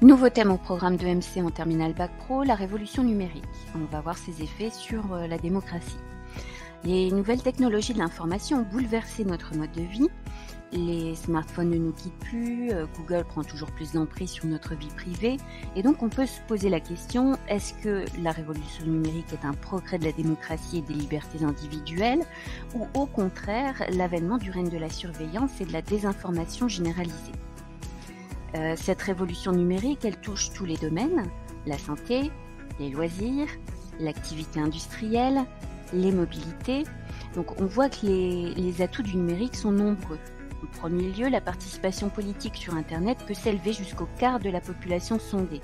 Nouveau thème au programme de MC en terminale Bac Pro, la révolution numérique. On va voir ses effets sur la démocratie. Les nouvelles technologies de l'information ont bouleversé notre mode de vie. Les smartphones ne nous quittent plus, Google prend toujours plus d'emprise sur notre vie privée. Et donc on peut se poser la question, est-ce que la révolution numérique est un progrès de la démocratie et des libertés individuelles, ou au contraire l'avènement du règne de la surveillance et de la désinformation généralisée? Cette révolution numérique, elle touche tous les domaines, la santé, les loisirs, l'activité industrielle, les mobilités. Donc on voit que les atouts du numérique sont nombreux. En premier lieu, la participation politique sur Internet peut s'élever jusqu'au quart de la population sondée.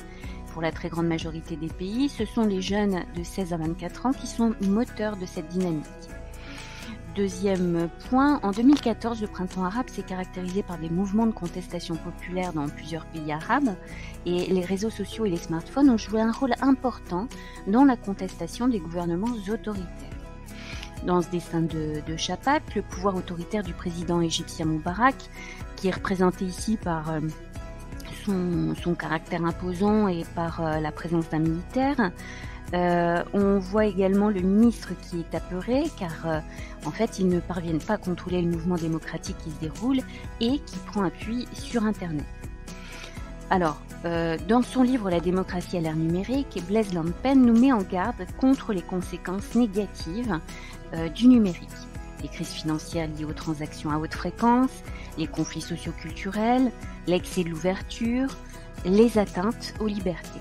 Pour la très grande majorité des pays, ce sont les jeunes de 16 à 24 ans qui sont moteurs de cette dynamique. Deuxième point, en 2014, le printemps arabe s'est caractérisé par des mouvements de contestation populaire dans plusieurs pays arabes et les réseaux sociaux et les smartphones ont joué un rôle important dans la contestation des gouvernements autoritaires. Dans ce dessin de Chapak, le pouvoir autoritaire du président égyptien Moubarak, qui est représenté ici par son caractère imposant et par la présence d'un militaire, on voit également le ministre qui est apeuré car en fait ils ne parviennent pas à contrôler le mouvement démocratique qui se déroule et qui prend appui sur Internet. Alors, dans son livre La démocratie à l'ère numérique, Blaise Lampen nous met en garde contre les conséquences négatives du numérique. Les crises financières liées aux transactions à haute fréquence, les conflits socio-culturels, l'excès de l'ouverture, les atteintes aux libertés.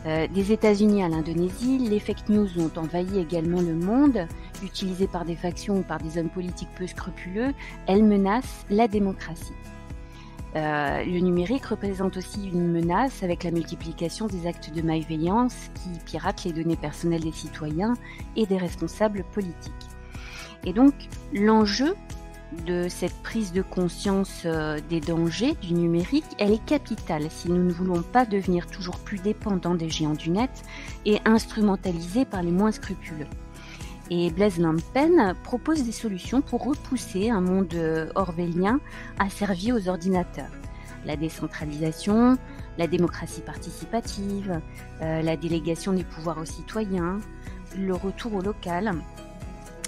Des États-Unis à l'Indonésie, les fake news ont envahi également le monde. Utilisées par des factions ou par des hommes politiques peu scrupuleux, elles menacent la démocratie. Le numérique représente aussi une menace avec la multiplication des actes de malveillance qui piratent les données personnelles des citoyens et des responsables politiques. Et donc, l'enjeu de cette prise de conscience des dangers du numérique, elle est capitale si nous ne voulons pas devenir toujours plus dépendants des géants du net et instrumentalisés par les moins scrupuleux. Et Blaise Lampen propose des solutions pour repousser un monde orwellien asservi aux ordinateurs. La décentralisation, la démocratie participative, la délégation des pouvoirs aux citoyens, le retour au local,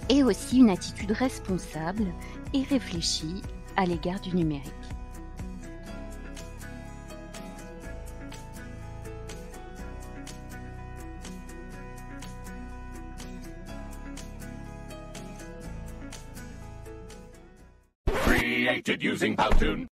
et aussi une attitude responsable et réfléchie à l'égard du numérique. Created using Powtoon.